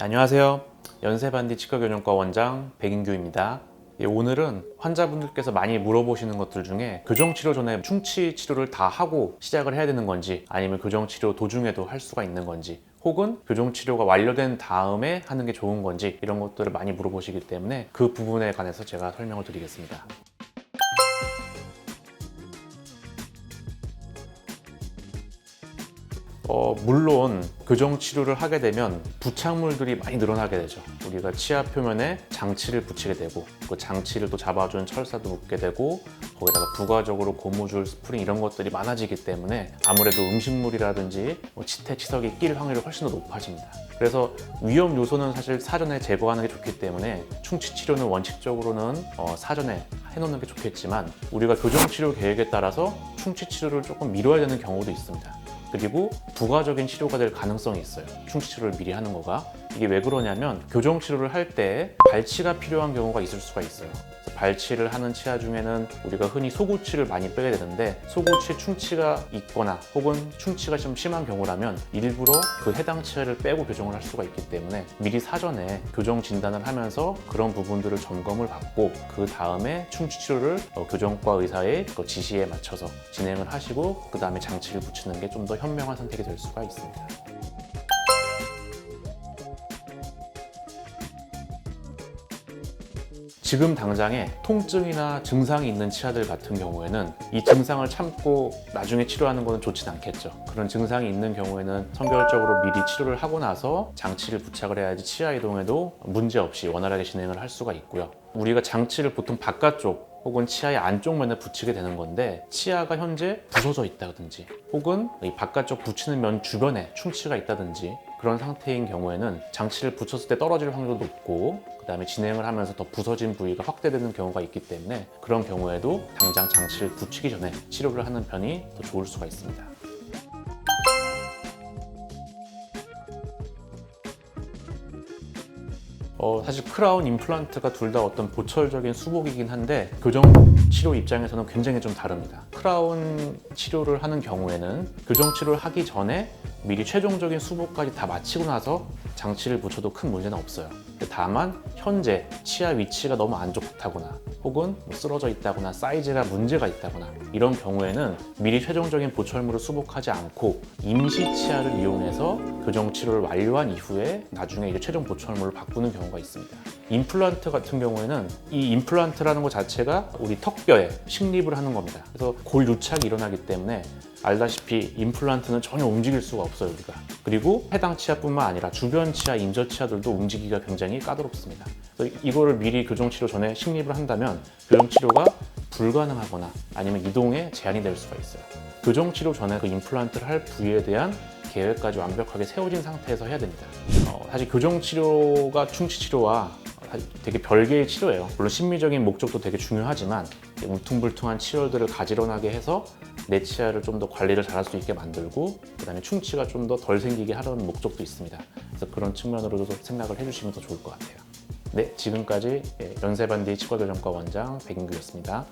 안녕하세요. 연세반디 치과교정과 원장 백인규입니다. 오늘은 환자분들께서 많이 물어보시는 것들 중에 교정치료 전에 충치 치료를 다 하고 시작을 해야 되는 건지, 아니면 교정치료 도중에도 할 수가 있는 건지, 혹은 교정치료가 완료된 다음에 하는 게 좋은 건지, 이런 것들을 많이 물어보시기 때문에 그 부분에 관해서 제가 설명을 드리겠습니다. 물론 교정치료를 하게 되면 부착물들이 많이 늘어나게 되죠. 우리가 치아 표면에 장치를 붙이게 되고, 그 장치를 또 잡아주는 철사도 붙게 되고, 거기다가 부가적으로 고무줄, 스프링 이런 것들이 많아지기 때문에 아무래도 음식물이라든지 치태, 치석이 낄 확률이 훨씬 더 높아집니다. 그래서 위험 요소는 사실 사전에 제거하는 게 좋기 때문에 충치 치료는 원칙적으로는 사전에 해놓는 게 좋겠지만, 우리가 교정치료 계획에 따라서 충치 치료를 조금 미뤄야 되는 경우도 있습니다. 그리고 부가적인 치료가 될 가능성이 있어요. 충치 치료를 미리 하는 거가. 이게 왜 그러냐면, 교정 치료를 할 때 발치가 필요한 경우가 있을 수가 있어요. 그래서 발치를 하는 치아 중에는 우리가 흔히 소구치를 많이 빼게 되는데, 소구치에 충치가 있거나 혹은 충치가 좀 심한 경우라면 일부러 그 해당 치아를 빼고 교정을 할 수가 있기 때문에 미리 사전에 교정 진단을 하면서 그런 부분들을 점검을 받고, 그 다음에 충치 치료를 교정과 의사의 지시에 맞춰서 진행을 하시고, 그 다음에 장치를 붙이는 게 좀 더 현명한 선택이 될 수가 있습니다. 지금 당장에 통증이나 증상이 있는 치아들 같은 경우에는 이 증상을 참고 나중에 치료하는 것은 좋진 않겠죠. 그런 증상이 있는 경우에는 선별적으로 미리 치료를 하고 나서 장치를 부착을 해야지 치아 이동에도 문제없이 원활하게 진행을 할 수가 있고요. 우리가 장치를 보통 바깥쪽 혹은 치아의 안쪽 면에 붙이게 되는 건데, 치아가 현재 부서져 있다든지 혹은 이 바깥쪽 붙이는 면 주변에 충치가 있다든지 그런 상태인 경우에는 장치를 붙였을 때 떨어질 확률도 높고, 그 다음에 진행을 하면서 더 부서진 부위가 확대되는 경우가 있기 때문에 그런 경우에도 당장 장치를 붙이기 전에 치료를 하는 편이 더 좋을 수가 있습니다. 사실 크라운, 임플란트가 둘 다 어떤 보철적인 수복이긴 한데, 교정 치료 입장에서는 굉장히 좀 다릅니다. 크라운 치료를 하는 경우에는 교정 치료를 하기 전에 미리 최종적인 수복까지 다 마치고 나서 장치를 붙여도 큰 문제는 없어요. 다만 현재 치아 위치가 너무 안 좋다거나 혹은 쓰러져 있다거나 사이즈가 문제가 있다거나 이런 경우에는 미리 최종적인 보철물을 수복하지 않고 임시 치아를 이용해서 교정 치료를 완료한 이후에 나중에 이제 최종 보철물을 바꾸는 경우가 있습니다. 임플란트 같은 경우에는 이 임플란트라는 것 자체가 우리 턱뼈에 식립을 하는 겁니다. 그래서 골 유착이 일어나기 때문에 알다시피 임플란트는 전혀 움직일 수가 없어요, 우리가. 그리고 해당 치아뿐만 아니라 주변 치아, 인저 치아들도 움직이기가 굉장히 까다롭습니다. 그래서 이거를 미리 교정 치료 전에 식립을 한다면 교정 치료가 불가능하거나 아니면 이동에 제한이 될 수가 있어요. 교정 치료 전에 그 임플란트를 할 부위에 대한 계획까지 완벽하게 세워진 상태에서 해야 됩니다. 사실 교정 치료가 충치 치료와 되게 별개의 치료예요. 물론 심미적인 목적도 되게 중요하지만 울퉁불퉁한 치열들을 가지런하게 해서 내 치아를 좀 더 관리를 잘할 수 있게 만들고, 그 다음에 충치가 좀 더 덜 생기게 하려는 목적도 있습니다. 그래서 그런 측면으로도 생각을 해주시면 더 좋을 것 같아요. 네, 지금까지 연세반디 치과교정과 원장 백인규였습니다.